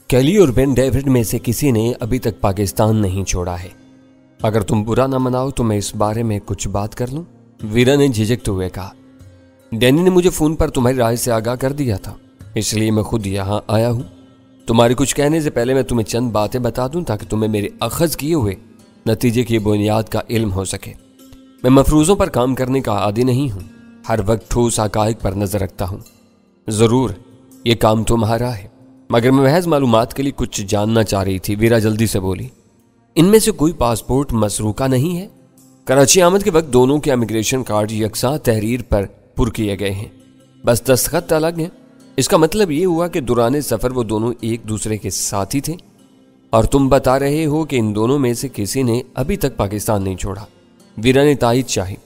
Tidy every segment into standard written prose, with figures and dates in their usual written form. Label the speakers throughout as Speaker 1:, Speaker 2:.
Speaker 1: कैली और Ben David में से किसी ने अभी तक पाकिस्तान नहीं छोड़ा है। अगर तुम बुरा ना मनाओ तो मैं इस बारे में कुछ बात कर लूं, वीरा ने झिझकते हुए कहा। डैनी ने मुझे फोन पर तुम्हारी राय से आगाह कर दिया था, इसलिए मैं खुद यहाँ आया हूँ। तुम्हारे कुछ कहने से पहले मैं तुम्हें चंद बातें बता दूं ताकि तुम्हें मेरे अखज़ किए हुए नतीजे की बुनियाद का इल्म हो सके। मैं मफरूज़ों पर काम करने का आदी नहीं हूँ, हर वक्त ठोस हक़ाइक़ पर नज़र रखता हूँ। ज़रूर ये काम तुम्हारा है, मगर मैं महज मालूमात के लिए कुछ जानना चाह रही थी। वीरा जल्दी से बोली। इनमें से कोई पासपोर्ट मसरूका नहीं है? कराची आमद के वक्त दोनों के इमिग्रेशन कार्ड यकसा तहरीर पर पुर किए गए हैं, बस दस्तखत अलग हैं। इसका मतलब ये हुआ कि दौरान सफ़र वो दोनों एक दूसरे के साथी थे, और तुम बता रहे हो कि इन दोनों में से किसी ने अभी तक पाकिस्तान नहीं छोड़ा। वीरा ने तायीद चाही।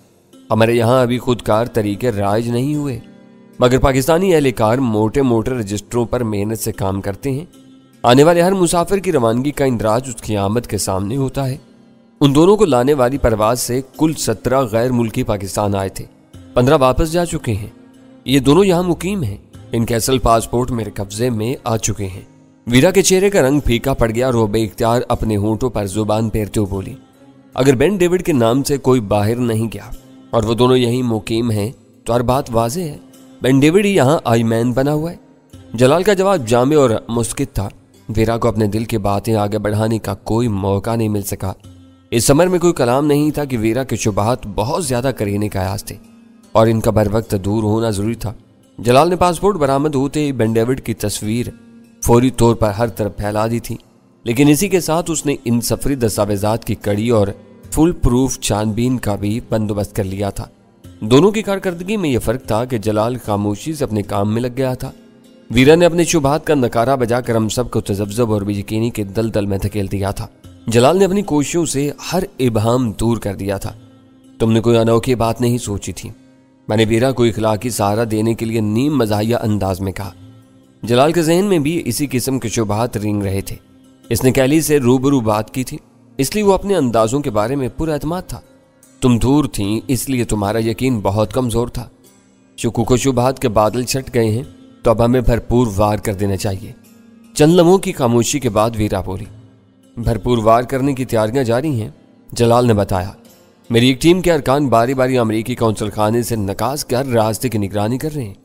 Speaker 1: हमारे यहाँ अभी खुदकार तरीके राइज नहीं हुए, मगर पाकिस्तानी एहलकार मोटे मोटे रजिस्टरों पर मेहनत से काम करते हैं। आने वाले हर मुसाफिर की रवानगी का इंदराज उसकी आमद के सामने होता है। उन दोनों को लाने वाली परवाज से कुल 17 गैर मुल्की पाकिस्तान आए थे, 15 वापस जा चुके हैं। ये दोनों यहाँ मुकीम हैं। इनके असल पासपोर्ट मेरे कब्जे में आ चुके हैं। वीरा के चेहरे का रंग फीका पड़ गया और वो बेइख्तियार अपने होंठों पर जुबान फेरते हुए बोली, अगर बेन डेविड के नाम से कोई बाहर नहीं गया और वो दोनों यहीं मुकीम हैं तो हर बात वाज़ेह है, बेन डेविड ही यहाँ आईमैन बना हुआ है। जलाल का जवाब जामे और मुस्कित था। वीरा को अपने दिल की बातें आगे बढ़ाने का कोई मौका नहीं मिल सका। इस समर में कोई कलाम नहीं था कि वीरा के शुबहात बहुत ज्यादा करीने का आयास थे और इनका बर वक्त दूर होना जरूरी था। जलाल ने पासपोर्ट बरामद होते ही बेन डेविड की तस्वीर फौरी तौर पर हर तरफ फैला दी थी, लेकिन इसी के साथ उसने इन सफरी दस्तावेजात की कड़ी और फुल प्रूफ छानबीन का भी बंदोबस्त कर लिया था। दोनों की कारकर्दगी में यह फर्क था कि जलाल खामोशी से अपने काम में लग गया था। वीरा ने अपने शुबहात का नकारा बजाकर हम सब को तजब्जब और बेयकीनी के दलदल में धकेल दिया था। जलाल ने अपनी कोशिशों से हर इबहाम दूर कर दिया था। तुमने कोई अनोखी बात नहीं सोची थी, मैंने वीरा को इखलाकी सहारा देने के लिए नीम मज़ाहिया अंदाज में कहा। जलाल के जहन में भी इसी किस्म के शुबहात रिंग रहे थे। इसने कैली से रूबरू बात की थी, इसलिए वो अपने अंदाजों के बारे में पूरा एतमाद था। तुम दूर थी, इसलिए तुम्हारा यकीन बहुत कमजोर था। शुकूक शुबहात के बादल छट गए हैं, तो अब हमें भरपूर वार कर देना चाहिए। चंद लम्हों की खामोशी के बाद वीरा बोली, भरपूर वार करने की तैयारियां जारी हैं। जलाल ने बताया, मेरी एक टीम के अरकान बारी बारी अमरीकी कौंसल खाने से नकाज कर रास्ते की निगरानी कर रहे हैं।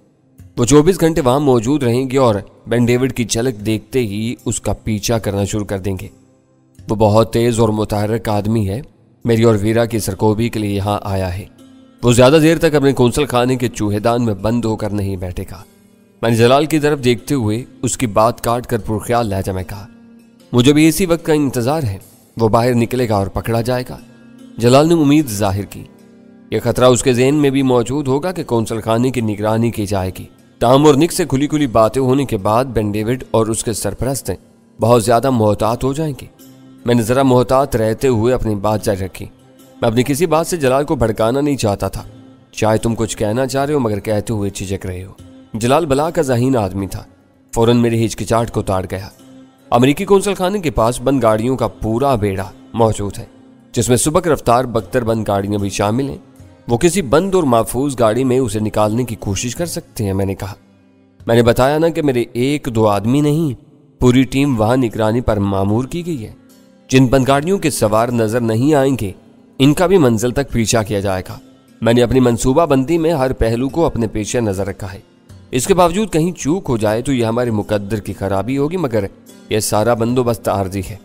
Speaker 1: वो 24 घंटे वहां मौजूद रहेंगे और बेन डेविड की झलक देखते ही उसका पीछा करना शुरू कर देंगे। वो बहुत तेज और मुतहर्रिक आदमी है, मेरी और वीरा की सरकोबी के लिए यहाँ आया है। वो ज्यादा देर तक अपने कौंसल खाने के चूहेदान में बंद होकर नहीं बैठेगा। मैंने जलाल की तरफ देखते हुए उसकी बात काट कर पुरख्याल लहजा में कहा, मुझे भी इसी वक्त का इंतजार है, वो बाहर निकलेगा और पकड़ा जाएगा। जलाल ने उम्मीद जाहिर की। यह खतरा उसके ज़हन में भी मौजूद होगा कि कौंसल खाने की निगरानी की जाएगी। टाम और निक से खुली खुली बातें होने के बाद बेन डेविड और उसके सरपरस्त बहुत ज्यादा मोहतात हो जाएंगे। मैंने जरा मोहतात रहते हुए अपनी बात जारी रखी। मैं अपनी किसी बात से जलाल को भड़काना नहीं चाहता था। शायद तुम कुछ कहना चाह रहे हो मगर कहते हुए झिझक रहे हो। जलाल बला का ज़हीन आदमी था, फौरन मेरी हिचकिचाहट को ताड़ गया। अमेरिकी कौंसल खाने के पास बंद गाड़ियों का पूरा बेड़ा मौजूद है, जिसमें सुबक रफ्तार बख्तर बंद गाड़ियां भी शामिल हैं। वो किसी बंद और महफूज गाड़ी में उसे निकालने की कोशिश कर सकते हैं। मैंने कहा, मैंने बताया ना कि मेरे 1-2 आदमी नहीं, पूरी टीम वहां निगरानी पर मामूर की गई है। जिन बंद गाड़ियों के सवार नजर नहीं आएंगे, इनका भी मंजिल तक पीछा किया जाएगा। मैंने अपनी मंसूबा बंदी में हर पहलू को अपने पेश नजर रखा है। इसके बावजूद कहीं चूक हो जाए तो यह हमारे मुकद्दर की खराबी होगी, मगर यह सारा बंदोबस्त आर्जी है।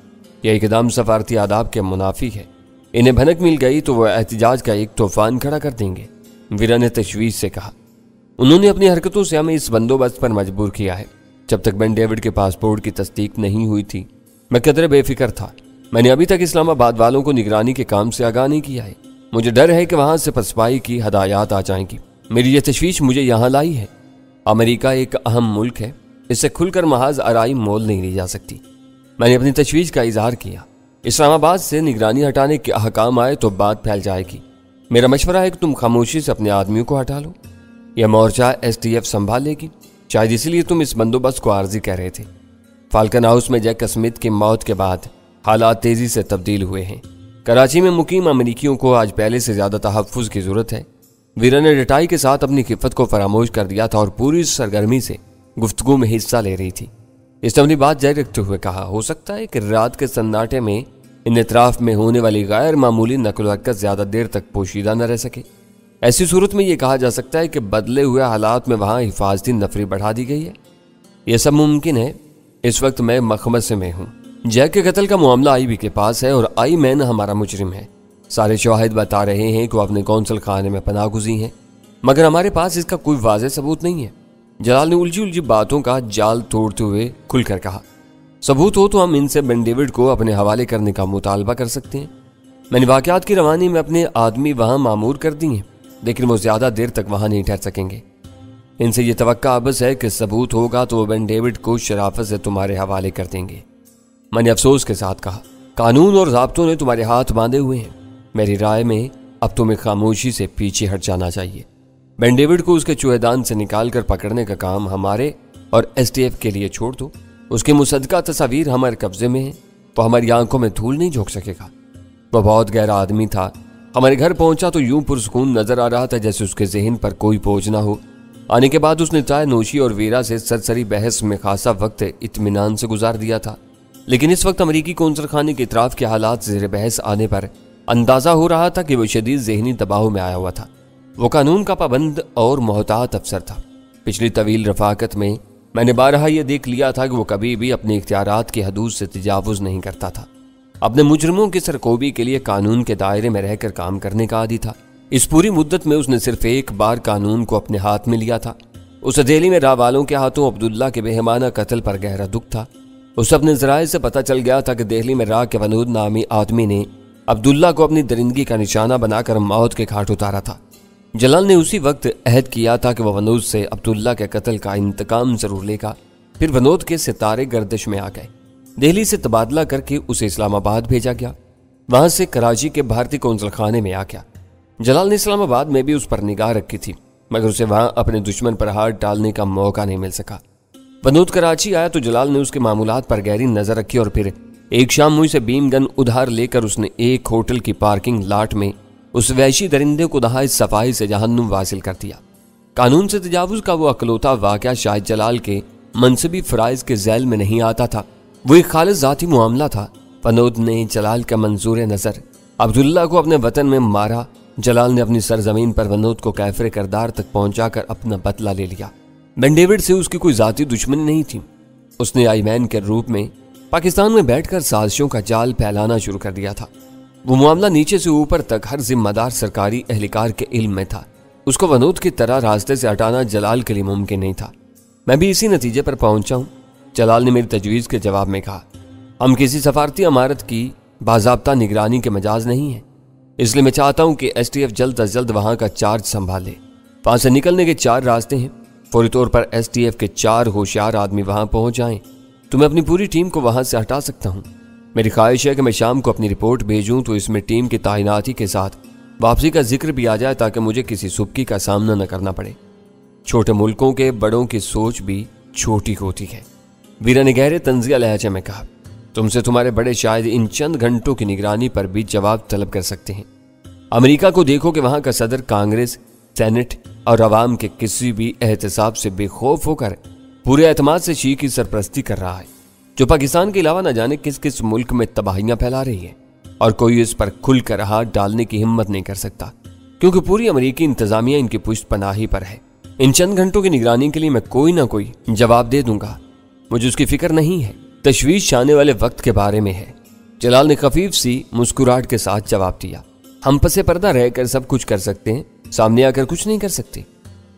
Speaker 1: यह इकदाम सफारती आदाब के मुनाफी है। इन्हें भनक मिल गई तो वह एहतिजाज का एक तूफान खड़ा कर देंगे। वीरा ने तशवीश से कहा, उन्होंने अपनी हरकतों से हमें इस बंदोबस्त पर मजबूर किया है। जब तक बेन डेविड के पासपोर्ट की तस्दीक नहीं हुई थी, मैं कदरे बेफिक्र था। मैंने अभी तक इस्लामाबाद वालों को निगरानी के काम से आगाह नहीं किया है। मुझे डर है कि वहां से पसपाई की हदायत आ जाएंगी। मेरी यह तशवीश मुझे यहाँ लाई है। अमेरिका एक अहम मुल्क है, इससे खुलकर महाज आराई मोल नहीं ली जा सकती। मैंने अपनी तशवीश का इजहार किया। इस्लामाबाद से निगरानी हटाने के अहकाम आए तो बात फैल जाएगी। मेरा मशवरा है कि तुम खामोशी से अपने आदमियों को हटा लो। यह मोर्चा STF संभाल लेगी। शायद इसीलिए तुम इस बंदोबस्त को आर्जी कह रहे थे। फाल्कन हाउस में जैक स्मिथ की मौत के बाद हालात तेजी से तब्दील हुए हैं। कराची में मुकीम अमरीकियों को आज पहले से ज्यादा तहफ्फुज की जरूरत है। वीरा ने डटाई के साथ अपनी खिफत को फरामोश कर दिया था और पूरी सरगर्मी से गुफ्तगू में हिस्सा ले रही थी। اس نے اپنی بات جاری رکھتے ہوئے کہا، ہو سکتا ہے کہ رات کے سناٹے میں ان اطراف میں ہونے والی غیر معمولی نقل و حرکت زیادہ دیر تک پوشیدہ نہ رہ سکے۔ ایسی صورت میں یہ کہا جا سکتا ہے کہ بدلے ہوئے حالات میں وہاں حفاظتی نفری بڑھا دی گئی ہے۔ یہ سب ممکن ہے۔ اس وقت میں مخمصے میں ہوں۔ جیک کے قتل کا معاملہ آئی بی کے پاس ہے اور آئی مین ہمارا مجرم ہے۔ سارے شواہد بتا رہے ہیں کہ وہ اپنے قونصل خانے میں پناہ گزین ہیں، مگر ہمارے پاس اس کا کوئی واضح ثبوت نہیں ہے۔ جلال نے الجھی باتوں کا جال توڑتے ہوئے کھل کر کہا، ثبوت ہو تو ہم ان سے بن ڈیوڈ کو اپنے حوالے کرنے کا مطالبہ کر سکتے ہیں۔ میں نے واقعات کی روانی میں اپنے آدمی وہاں معمور کر دی ہیں، لیکن وہ زیادہ دیر تک وہاں نہیں ٹھہر سکیں گے۔ ان سے یہ توقع عبث ہے کہ ثبوت ہوگا تو وہ بن ڈیوڈ کو شرافت سے تمہارے حوالے کر دیں گے۔ میں نے افسوس کے ساتھ کہا، قانون اور ضابطوں نے تمہارے ہاتھ باندھے ہوئے ہیں۔ میری رائے میں اب تمہیں خاموشی سے پیچھے ہٹ جانا چاہیے۔ بن ڈیوڈ کو اس کے چوہدان سے نکال کر پکڑنے کا کام ہمارے اور ایس ٹی ایف کے لیے چھوڑ دو۔ اس کی مصدقہ تصاویر ہمارے قبضے میں ہیں، وہ ہماری آنکھوں میں دھول نہیں جھونک سکے گا۔ وہ بہت گہرا آدمی تھا۔ ہمارے گھر پہنچا تو یوں پرسکون نظر آ رہا تھا جیسے اس کے ذہن پر کوئی بوجھ نہ ہو۔ آنے کے بعد اس نے چائے نوشی اور ویرا سے سرسری بحث میں خاصا وقت اطمینان سے گزار دیا تھا، لیکن اس وقت امریکی قونصل خانے کے اطراف کے حالات زیر بحث آنے پر اندازہ ہو رہا تھا کہ وہ شدید ذہنی دباؤ میں آیا ہوا تھا۔ وہ قانون کا پابند اور محتاط افسر تھا۔ پچھلی طویل رفاقت میں نے بارہا یہ دیکھ لیا تھا کہ وہ کبھی بھی اپنے اختیارات کی حدود سے تجاوز نہیں کرتا تھا۔ اپنے مجرموں کی سرکوبی کے لیے قانون کے دائرے میں رہ کر کام کرنے کا عادی تھا۔ اس پوری مدت میں اس نے صرف ایک بار قانون کو اپنے ہاتھ میں لیا تھا۔ اسے دہلی میں راہ والوں کے ہاتھوں عبداللہ کے بہیمانہ قتل پر گہرا دکھ تھا۔ اسے اپنے ذرائع سے پتہ چل گیا تھا کہ دہلی میں راہ کے ونود نامی آدمی نے عبداللہ کو اپنی درندگی کا نشانہ بنا کر موت کے گھاٹ اتارا تھا۔ جلال نے اسی وقت عہد کیا تھا کہ وہ ونود سے عبداللہ کے قتل کا انتقام ضرور لے گا۔ پھر ونود کے ستارے گردش میں آ گئے۔ دہلی سے تبادلہ کر کے اسے اسلام آباد بھیجا گیا، وہاں سے کراچی کے بھارتی قونصل خانے میں آ گیا۔ جلال نے اسلام آباد میں بھی اس پر نگاہ رکھی تھی، مگر اسے وہاں اپنے دشمن پر ہاتھ ڈالنے کا موقع نہیں مل سکا۔ ونود کراچی آیا تو جلال نے اس کے معمولات پر گہری نظر رکھی اور پھر ایک شام مجھ سے بیم گن ادھار لے کر اس نے ایک ہوٹل کی پارکنگ لاٹ میں اس وحشی درندے کو نہایت صفائی سے جہنم واصل کر دیا۔ قانون سے تجاوز کا وہ اکلوتا واقعہ شاید جلال کے منصبی فرائض کے ذیل میں نہیں آتا تھا، وہ ایک خالص ذاتی معاملہ تھا۔ ونود نے جلال کا منظور نظر عبداللہ کو اپنے وطن میں مارا۔ جلال نے اپنی سرزمین پر ونود کو کیفر کردار تک پہنچا کر اپنا بدلہ لے لیا۔ بن ڈیوڈ سے اس کی کوئی ذاتی دشمنی نہیں تھی۔ اس نے آئی مین کے روپ میں پاکستان میں بیٹھ کر سازشوں کا جال پھیلانا شروع کر دیا تھا۔ وہ معاملہ نیچے سے اوپر تک ہر ذمہ دار سرکاری اہلکار کے علم میں تھا۔ اس کو ونود کی طرح راستے سے ہٹانا جلال کے لیے ممکن نہیں تھا۔ میں بھی اسی نتیجے پر پہنچا ہوں، جلال نے میری تجویز کے جواب میں کہا۔ ہم کسی سفارتی عمارت کی باضابطہ نگرانی کے مجاز نہیں ہیں، اس لیے میں چاہتا ہوں کہ ایس ٹی ایف جلد از جلد وہاں کا چارج سنبھالے۔ وہاں سے نکلنے کے 4 راستے ہیں۔ فوری طور پر ایس ٹی ایف کے 4 ہوشیار آدمی وہاں پہنچ جائیں تو میں اپنی پوری ٹیم کو وہاں سے ہٹا سکتا ہوں۔ میری خواہش ہے کہ میں شام کو اپنی رپورٹ بھیجوں تو اس میں ٹیم کی تعیناتی کے ساتھ واپسی کا ذکر بھی آ جائے تاکہ مجھے کسی سبکی کا سامنا نہ کرنا پڑے۔ چھوٹے ملکوں کے بڑوں کی سوچ بھی چھوٹی ہوتی ہے، ویرا نے گہرے طنزیہ لہجے میں کہا۔ تم سے تمہارے بڑے شاید ان چند گھنٹوں کی نگرانی پر بھی جواب طلب کر سکتے ہیں۔ امریکہ کو دیکھو کہ وہاں کا صدر کانگریس، سینٹ اور عوام کے کسی بھی احتساب سے بے خوف ہو کر پورے اعتماد سے شیعہ کی سرپرستی کر رہا ہے، جو پاکستان کے علاوہ نہ جانے کس کس ملک میں تباہیاں پھیلا رہی ہے، اور کوئی اس پر کھل کر ہاتھ ڈالنے کی ہمت نہیں کر سکتا کیونکہ پوری امریکی انتظامیہ ان کی پشت پناہی پر ہے۔ ان چند گھنٹوں کی نگرانی کے لیے میں کوئی نہ کوئی جواب دے دوں گا، مجھے اس کی فکر نہیں ہے، تشویش آنے والے وقت کے بارے میں ہے۔ جلال نے خفیف سی مسکراہٹ کے ساتھ جواب دیا۔ ہم پسے پردہ رہ کر سب کچھ کر سکتے ہیں، سامنے آ کر کچھ نہیں کر سکتے۔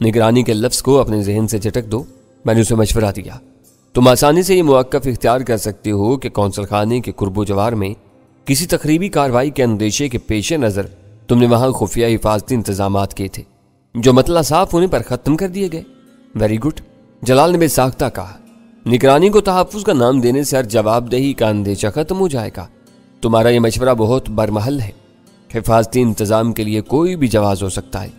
Speaker 1: نگرانی کے لفظ کو اپنے ذہن سے جھٹک دو، میں نے اسے مشورہ دیا۔ تم آسانی سے یہ موقف اختیار کر سکتے ہو کہ قونصل خانے کے قرب و جوار میں کسی تقریبی کارروائی کے اندیشے کے پیش نظر تم نے وہاں خفیہ حفاظتی انتظامات کیے تھے جو مطلع صاف ہونے پر ختم کر دیے گئے۔ ویری گڈ، جلال نے بے ساختہ کہا۔ نگرانی کو تحفظ کا نام دینے سے ہر جواب دہی کا اندیشہ ختم ہو جائے گا۔ تمہارا یہ مشورہ بہت برمحل ہے۔ حفاظتی انتظام کے لیے کوئی بھی جواز ہو سکتا ہے۔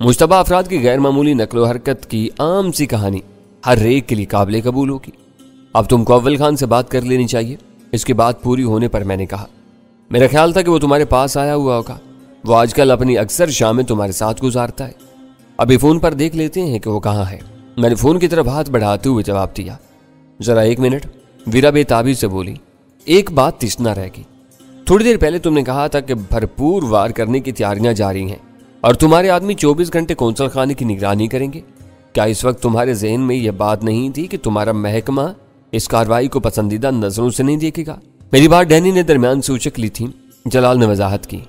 Speaker 1: مشتبہ افراد کی غیر معمولی نقل و حرکت کی عام سی کہانی ہر ایک کے لیے قابل قبول ہوگی۔ اب تم کو اول خان سے بات کر لینی چاہیے۔ اس کی بات پوری ہونے پر میں نے کہا، میرا خیال تھا کہ وہ تمہارے پاس آیا ہوا ہوگا، وہ آج کل اپنی اکثر شامیں تمہارے ساتھ گزارتا ہے۔ ابھی فون پر دیکھ لیتے ہیں کہ وہ کہاں ہے۔ میں نے فون کی طرف ہاتھ بڑھاتے ہوئے جواب دیا۔ जरा 1 मिनट, वीरा बेताबी से बोली। एक बात तिश्ना रह गई। थोड़ी देर पहले तुमने कहा था कि भरपूर वार करने की तैयारियां जारी हैं और तुम्हारे आदमी 24 घंटे कौंसल खाने की निगरानी करेंगे। क्या इस वक्त तुम्हारे जहन में यह बात नहीं थी कि तुम्हारा महकमा इस कार्रवाई को पसंदीदा नजरों से नहीं देखेगा? मेरी बात डैनी ने दरमियान से उचक ली थी। जलाल ने वजाहत की।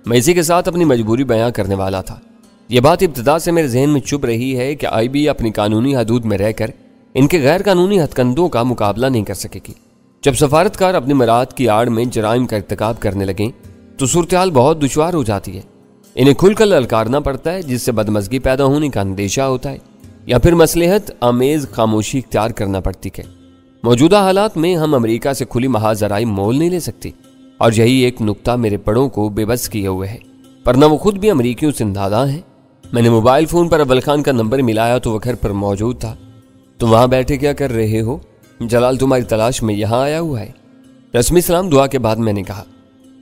Speaker 1: मैं इसी के साथ अपनी मजबूरी बयां करने वाला था। यह बात इब्तिदा से मेरे जहन में चुभ रही है कि IB अपनी कानूनी हदूद में रहकर इनके गैर कानूनी हथकंडों का मुकाबला नहीं कर सकेगी। जब सफारतकार अपनी मराद की आड़ में जराइम का इर्तिकाब करने लगे तो सूरत-ए-हाल बहुत दुश्वार हो जाती है। इन्हें खुलकर ललकारना पड़ता है, जिससे बदमज़गी पैदा होने का अंदेशा होता है, या फिर मसलहत आमेज खामोशी इख्तियार करना पड़ती है। मौजूदा हालात में हम अमेरिका से खुली महाज जराइम मोल नहीं ले सकती, और यही एक नुक्ता मेरे बड़ों को बेबस किए हुए है। पर न वो खुद भी अमरीकियों से नादां हैं। मैंने मोबाइल फोन पर अव्वल खान का नंबर मिलाया तो वह घर पर मौजूद था। तुम वहां बैठे क्या कर रहे हो? जलाल तुम्हारी तलाश में यहां आया हुआ है। रस्मी सलाम दुआ के बाद मैंने कहा,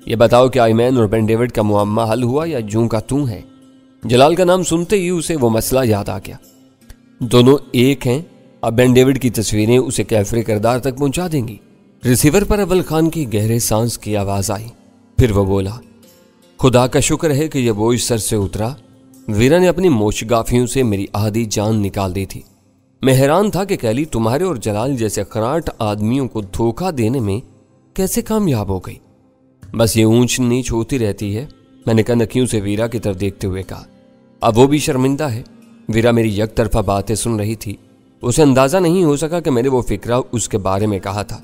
Speaker 1: यह बताओ कि आईमैन और बेन डेविड का मुअम्मा हल हुआ या जूं का तू है? जलाल का नाम सुनते ही उसे वो मसला याद आ गया। दोनों एक हैं। अब बेन डेविड की तस्वीरें उसे कैफरे किरदार तक पहुंचा देंगी। रिसीवर पर अव्वल खान की गहरे सांस की आवाज आई। फिर वो बोला, खुदा का शुक्र है कि यह बोझ सर से उतरा। वीरा ने अपनी मोशगाफियों से मेरी आधी जान निकाल दी थी। मैं हैरान था कि कैली तुम्हारे और जलाल जैसे खराट आदमियों को धोखा देने में कैसे कामयाब हो गई। बस ये ऊंच नीच होती रहती है। मैंने कनखियों से वीरा की तरफ देखते हुए कहा। अब वो भी शर्मिंदा है। वीरा मेरी एक तरफा बातें सुन रही थी। उसे अंदाजा नहीं हो सका कि मैंने वो फिक्रा उसके बारे में कहा था।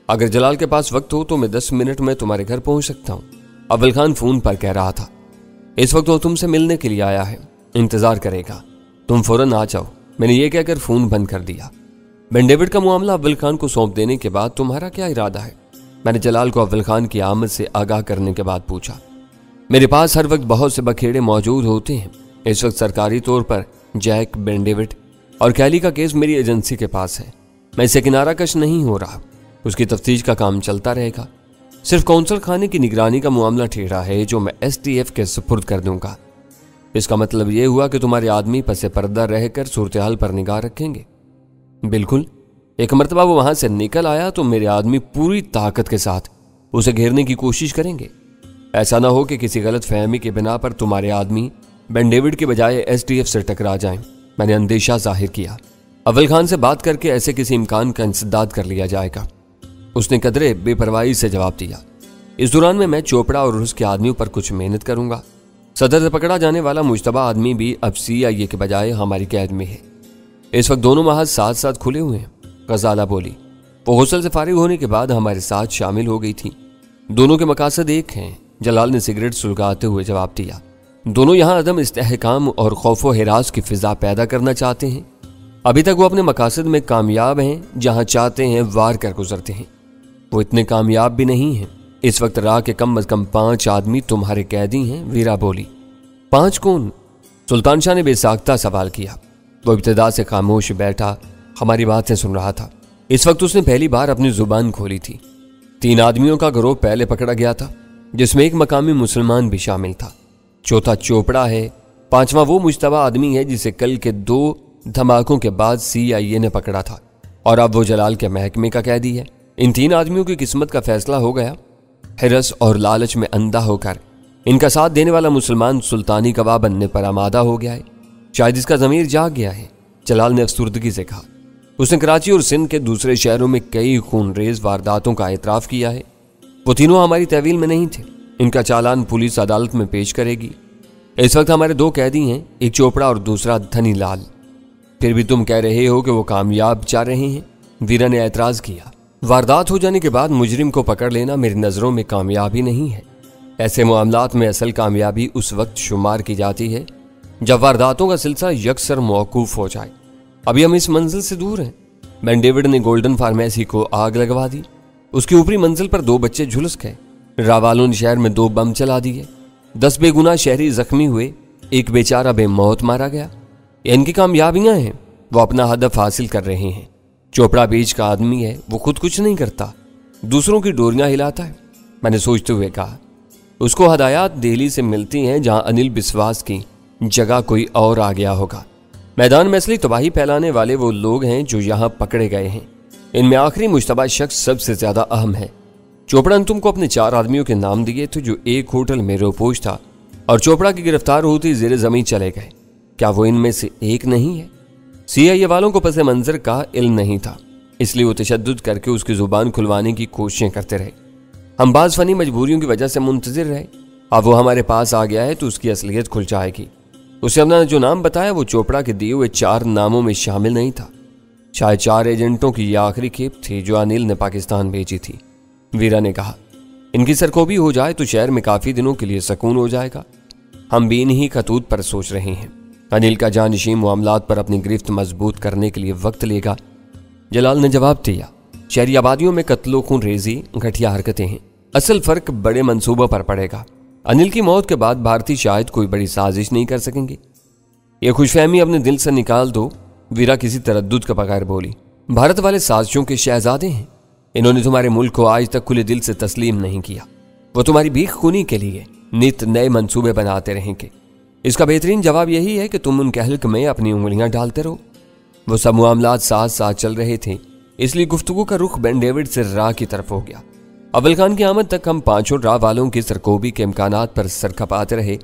Speaker 1: अगर जलाल के पास वक्त हो तो मैं 10 मिनट में तुम्हारे घर पहुंच सकता हूं, अव्वल खान फोन पर कह रहा था। इस वक्त वो तुमसे मिलने के लिए आया है, इंतजार करेगा। तुम फौरन आ जाओ। मैंने ये कहकर फोन बंद कर दिया। बेन डेविड का मामला अव्वल खान को सौंप देने के बाद तुम्हारा क्या इरादा है? मैंने जलाल को अव्वल खान की आमद से आगाह करने के बाद पूछा। मेरे पास हर वक्त बहुत से बखेड़े मौजूद होते हैं। इस वक्त सरकारी तौर पर जैक, बेन डेविड और कैली का केस मेरी एजेंसी के पास है। मैं इससे किनारा कश नहीं हो रहा। उसकी तफ्तीश का काम चलता रहेगा। सिर्फ कौंसल खाने की निगरानी का मामला टेढ़ा है जो मैं STF के सुपुर्द कर दूंगा। इसका मतलब यह हुआ कि तुम्हारे आदमी पसे पर्दा रहकर सूरत-ए-हाल पर निगाह रखेंगे। बिल्कुल। एक मर्तबा वो वहां से निकल आया तो मेरे आदमी पूरी ताकत के साथ उसे घेरने की कोशिश करेंगे। ऐसा ना हो कि किसी गलत फहमी के बिना पर तुम्हारे आदमी बेन डेविड के बजाय STF से टकरा जाएं। मैंने अंदेशा जाहिर किया। अव्वल खान से बात करके ऐसे किसी इम्कान का इंसदाद कर लिया जाएगा। उसने कदरे बेपरवाही से जवाब दिया। इस दौरान में मैं चोपड़ा और उसके आदमियों पर कुछ मेहनत करूंगा। सदर से पकड़ा जाने वाला मुश्तबा आदमी भी अब CIA के बजाय हमारी कैद में है। इस वक्त दोनों महाज साथ साथ खुले हुए हैं। गजाला बोली। वो गुस्ल से फारिग होने के बाद हमारे साथ शामिल हो गई थी। दोनों के मकासद एक हैं। जलाल ने सिगरेट सुलगाते हुए जवाब दिया। दोनों यहाँ अदम इस्तेहकाम और खौफो हिरास की फिजा पैदा करना चाहते हैं। अभी तक वो अपने मकासद में कामयाब हैं। जहाँ चाहते हैं वार कर गुजरते हैं। वो इतने कामयाब भी नहीं हैं। इस वक्त राह के कम अज कम 5 आदमी तुम्हारे कैदी हैं। वीरा बोली। 5 कौन? सुल्तान शाह ने बेसाख्ता सवाल किया। वो इब्तिदा से खामोश बैठा हमारी बातें सुन रहा था। इस वक्त उसने पहली बार अपनी जुबान खोली थी। 3 आदमियों का गिरोह पहले पकड़ा गया था, जिसमें एक मकामी मुसलमान भी शामिल था। चौथा चोपड़ा है। 5वां वो मुश्तबा आदमी है जिसे कल के 2 धमाकों के बाद CIA ने पकड़ा था और अब वो जलाल के महकमे का कैदी है। इन 3 आदमियों की किस्मत का फैसला हो गया। हिरस और लालच में अंधा होकर इनका साथ देने वाला मुसलमान सुल्तानी गवाह बनने पर आमादा हो गया है। शायद इसका ज़मीर जाग गया है, जलाल ने अफसुर्दगी से कहा। उसने कराची और सिंध के दूसरे शहरों में कई खूनरेज वारदातों का एतराफ़ किया है। वो तीनों हमारी तहवील में नहीं थे। इनका चालान पुलिस अदालत में पेश करेगी। इस वक्त हमारे 2 कैदी हैं, एक चोपड़ा और दूसरा धनी लाल। फिर भी तुम कह रहे हो कि वो कामयाब जा रहे हैं? वीरा ने एतराज़ किया। वारदात हो जाने के बाद मुजरिम को पकड़ लेना मेरी नज़रों में कामयाबी नहीं है। ऐसे मामलात में असल कामयाबी उस वक्त शुमार की जाती है जब वारदातों का सिलसिला यकसर मौकूफ हो जाए। अभी हम इस मंजिल से दूर हैं। बेन डेविड ने गोल्डन फार्मेसी को आग लगवा दी। उसकी ऊपरी मंजिल पर 2 बच्चे झुलस गए। रावालों ने शहर में 2 बम चला दिए। 10 बेगुनाह शहरी जख्मी हुए। एक बेचारा बेमौत मारा गया। इनकी कामयाबियां हैं। वो अपना हदफ हासिल कर रहे हैं। चोपड़ा बीच का आदमी है। वो खुद कुछ नहीं करता, दूसरों की डोरियां हिलाता है। मैंने सोचते हुए कहा, उसको हदायत दिल्ली से मिलती हैं जहां अनिल बिस्वास की जगह कोई और आ गया होगा। मैदान में असली तबाही फैलाने वाले वो लोग हैं जो यहाँ पकड़े गए हैं। ان میں آخری مشتبہ شخص سب سے زیادہ اہم ہے۔ چوپڑا نے تم کو اپنے 4 آدمیوں کے نام دیے تھے جو ایک ہوٹل میں روپوش تھا اور چوپڑا کی گرفتار ہوتی زیر زمین چلے گئے۔ کیا وہ ان میں سے ایک نہیں ہے؟ CIA والوں کو پس منظر کا علم نہیں تھا، اس لیے وہ تشدد کر کے اس کی زبان کھلوانے کی کوششیں کرتے رہے۔ ہم بعض فنی مجبوریوں کی وجہ سے منتظر رہے۔ اب وہ ہمارے پاس آ گیا ہے تو اس کی اصلیت کھل جائے گی۔ اسے اپنا جو نام بتایا وہ چوپڑا کے دیے ہوئے 4 ناموں میں شامل نہیں تھا۔ شاید 4 ایجنٹوں کی یہ آخری کھیپ تھی جو انل نے پاکستان بھیجی تھی۔ ویرا نے کہا، ان کی سرکوبی ہو جائے تو شہر میں کافی دنوں کے لیے سکون ہو جائے گا۔ ہم بھی انہی خطوط پر سوچ رہے ہیں۔ انل کا جانشین معاملات پر اپنی گرفت مضبوط کرنے کے لیے وقت لے گا۔ جلال نے جواب دیا، شہری آبادیوں میں قتل و خون ریزی گھٹیا حرکتیں ہیں، اصل فرق بڑے منصوبوں پر پڑے گا۔ انل کی موت کے بعد بھارتی شاید کوئی بڑی سازش نہیں کر سکیں گے۔ یہ خوش فہمی اپنے دل سے نکال دو، ویرا کسی تردد کے بغیر بولی۔ بھارت والے سازشوں کے شہزادے ہیں، انہوں نے تمہارے ملک کو آج تک کھلے دل سے تسلیم نہیں کیا۔ وہ تمہاری بھیک خونی کے لیے نت نئے منصوبے بناتے رہیں گے۔ اس کا بہترین جواب یہی ہے کہ تم ان کے حلق میں اپنی انگلیاں ڈالتے رہو۔ وہ سب معاملات ساتھ ساتھ چل رہے تھے، اس لیے گفتگو کا رخ بین ڈیوڈ سے راہ کی طرف ہو گیا۔ اول خان کی آمد تک ہم 5 راہ والوں کی سرکوبی کے امکانات پر سر کھپاتے رہے۔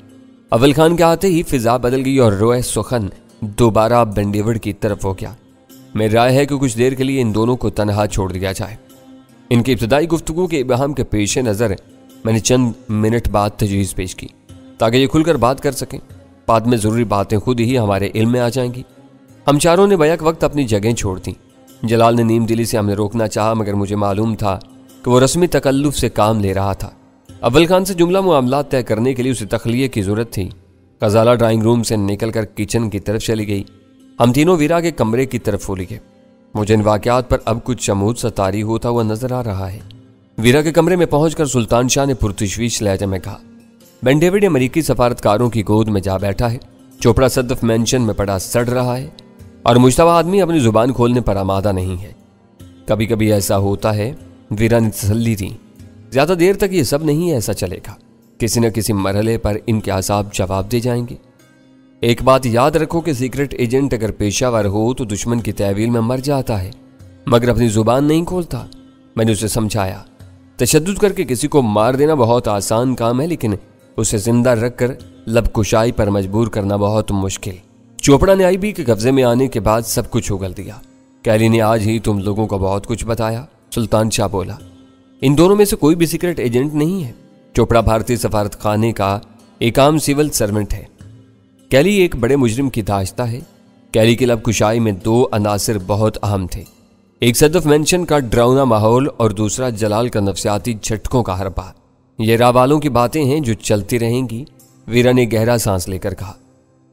Speaker 1: اول خان کے آتے ہی فضا بدل گئی اور روح سخن دوبارہ بین ڈیوڈ کی طرف ہو گیا۔ میری رائے ہے کہ کچھ دیر کے لیے ان دونوں کو تنہا چھوڑ دیا جائے۔ ان کی ابتدائی گفتگو کے ابہام کے پیش نظر میں نے چند منٹ بعد تجویز پیش کی تاکہ یہ کھل کر بات کر سکیں۔ بعد میں ضروری باتیں خود ہی ہمارے علم میں آ جائیں گی۔ ہم چاروں نے بیک وقت اپنی جگہیں چھوڑ دیں۔ جلال نے نیم دلی سے ہمیں روکنا چاہا، مگر مجھے معلوم تھا کہ وہ رسمی تکلف سے کام لے رہا تھا۔ اول خان سے جملہ معاملات طے کرنے کے لیے اسے تخلیے کی ضرورت تھی۔ غزالہ ڈرائنگ روم سے نکل کر کچن کی طرف چلی گئی۔ ہم تینوں ویرا کے کمرے کی طرف ہو لیے۔ مجھے ان واقعات پر اب کچھ شمود سا طاری ہوتا ہوا نظر آ رہا ہے۔ ویرا کے کمرے میں پہنچ کر سلطان شاہ نے پرتشویش لہجے میں کہا، بین ڈیوڈ امریکی سفارتکاروں کی گود میں جا بیٹھا ہے، چوپڑا صدف مینشن میں پڑا سڑ رہا ہے اور مشتبہ آدمی اپنی زبان کھولنے پر آمادہ نہیں ہے۔ کبھی کبھی ایسا ہوتا ہے، ویرا نے تسلی دی، زیادہ دیر تک یہ سب نہیں ایسا چلے گا، کسی نہ کسی مرحلے پر ان کے اعصاب جواب دے جائیں گے۔ ایک بات یاد رکھو کہ سیکرٹ ایجنٹ اگر پیشہ ور ہو تو دشمن کی تحویل میں مر جاتا ہے، مگر اپنی زبان نہیں کھولتا۔ میں نے اسے سمجھایا، تشدد کر کے کسی کو مار دینا بہت آسان کام ہے، لیکن اسے زندہ رکھ کر لب کشائی پر مجبور کرنا بہت مشکل۔ چوپڑا نے IB کے قبضے میں آنے کے بعد سب کچھ اگل دیا۔ کیلی نے آج ہی تم لوگوں کو بہت کچھ بتایا، سلطان شاہ بولا۔ ان دونوں میں سے کوئی بھی سیکرٹ ایجنٹ نہیں ہے۔ چوپڑا بھارتی سفارت خانے کا ایک عام سول سرونٹ ہے۔ کیلی ایک بڑے مجرم کی داشتہ ہے۔ کیلی کی لب کشائی میں 2 عناصر بہت اہم تھے، ایک صدف مینشن کا ڈراؤنا ماحول اور دوسرا جلال کا نفسیاتی جھٹکوں کا حربہ۔ یہ راہ والوں کی باتیں ہیں جو چلتی رہیں گی، ویرا نے گہرا سانس لے کر کہا۔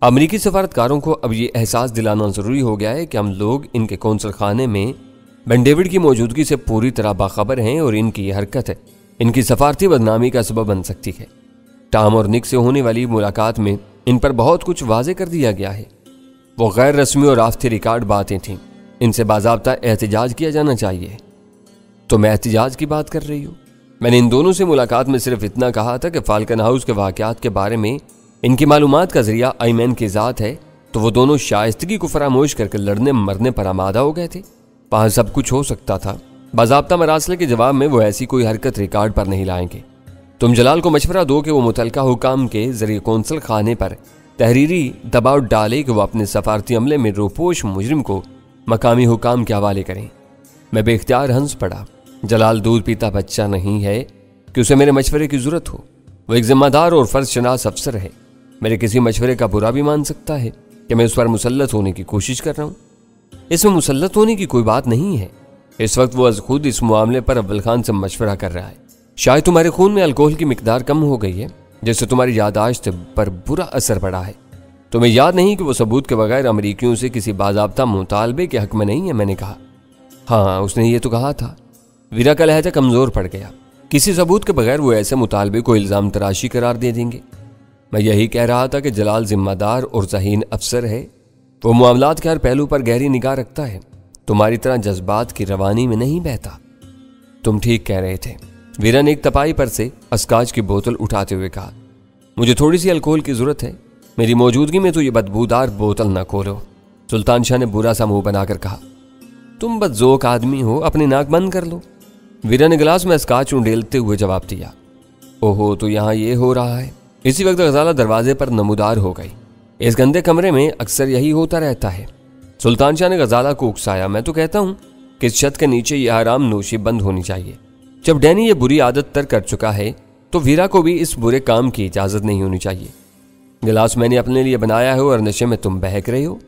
Speaker 1: امریکی سفارتکاروں کو اب یہ احساس دلانا ضروری ہو گیا ہے کہ ہم لوگ ان کے قونصل خانے میں بین ڈیوڈ کی موجودگی سے پوری طرح باخبر ہیں اور ان کی حرکت ان کی سفارتی بدنامی کا سبب بن سکتی ہے۔ ٹام اور نک سے ہونے والی ملاقات میں ان پر بہت کچھ واضح کر دیا گیا ہے۔ وہ غیر رسمی اور آفتی ریکارڈ باتیں تھیں، ان سے باضابطہ احتجاج کیا جانا چاہیے۔ تو میں احتجاج کی بات کر رہی ہوں؟ میں نے ان دونوں سے ملاقات میں صرف اتنا کہا تھا کہ فالکن ہاؤس کے واقعات کے بارے میں ان کی معلومات کا ذریعہ ایمن کی ذات ہے، تو وہ دونوں شائستگی کو فراموش کر کے لڑنے مرنے پر آمادہ ہو گئے تھے۔ وہاں سب کچھ ہو سکتا تھا۔ باضابطہ مراسلے کے جواب میں وہ ایسی کوئی حرکت ریکارڈ پر نہیں لائیں گے۔ تم جلال کو مشورہ دو کہ وہ متعلقہ حکام کے ذریعے قونصل خانے پر تحریری دباؤ ڈالے کہ وہ اپنے سفارتی عملے میں روپوش مجرم کو مقامی حکام کے حوالے کریں۔ میں بے اختیار ہنس پڑا۔ جلال دودھ پیتا بچہ نہیں ہے کہ اسے میرے مشورے کی ضرورت ہو۔ وہ ایک ذمہ دار اور فرض شناس افسر ہے، میرے کسی مشورے کا برا بھی مان سکتا ہے کہ میں اس پر مسلط ہونے کی کوشش کر رہا ہوں۔ اس میں مسلط ہونے کی کوئی بات نہیں ہے۔ اس وقت وہ از خود اس معاملے پر اول خان سے مشورہ کر رہا ہے۔ شاید تمہارے خون میں الکوہل کی مقدار کم ہو گئی ہے، جس سے تمہاری یادداشت پر برا اثر پڑا ہے۔ تمہیں یاد نہیں کہ وہ ثبوت کے بغیر امریکیوں سے کسی باضابطہ مطالبے کے حق میں نہیں ہے؟ میں نے کہا، ہاں اس نے یہ تو کہا تھا۔ ویرا کا لہجہ کمزور پڑ گیا۔ کسی ثبوت کے بغیر وہ ایسے مطالبے کو الزام تراشی قرار دے دیں گے؟ میں یہی کہہ رہا تھا کہ جلال ذمہ دار اور ذہین افسر ہے، وہ معاملات کے ہر پہلو پر گہری نگاہ رکھتا ہے، تمہاری طرح جذبات کی روانی میں نہیں بہتا۔ تم ٹھیک کہہ رہے تھے، ویرا نے ایک تپائی پر سے اسکاچ کی بوتل اٹھاتے ہوئے کہا۔ مجھے تھوڑی سی الکوہل کی ضرورت ہے، میری موجودگی میں تو یہ بدبودار بوتل نہ کھولو۔ سلطان شاہ نے برا سا منہ بنا کر کہا، तुम बदज़ोक आदमी हो, अपनी नाक बंद कर लो। वीरा ने गिलास में स्कॉच उंडेलते हुए जवाब दिया। ओहो, तो यहाँ ये हो रहा है। इसी वक्त गजाला दरवाजे पर नमूदार हो गई। इस गंदे कमरे में अक्सर यही होता रहता है। सुल्तान शाह ने गजाला को उकसाया। मैं तो कहता हूँ कि इस छत के नीचे ये आराम नोशी बंद होनी चाहिए। जब डैनी ये बुरी आदत तर्क कर चुका है तो वीरा को भी इस बुरे काम की इजाजत नहीं होनी चाहिए। गिलास मैंने अपने लिए बनाया है और नशे में तुम बहक रहे हो।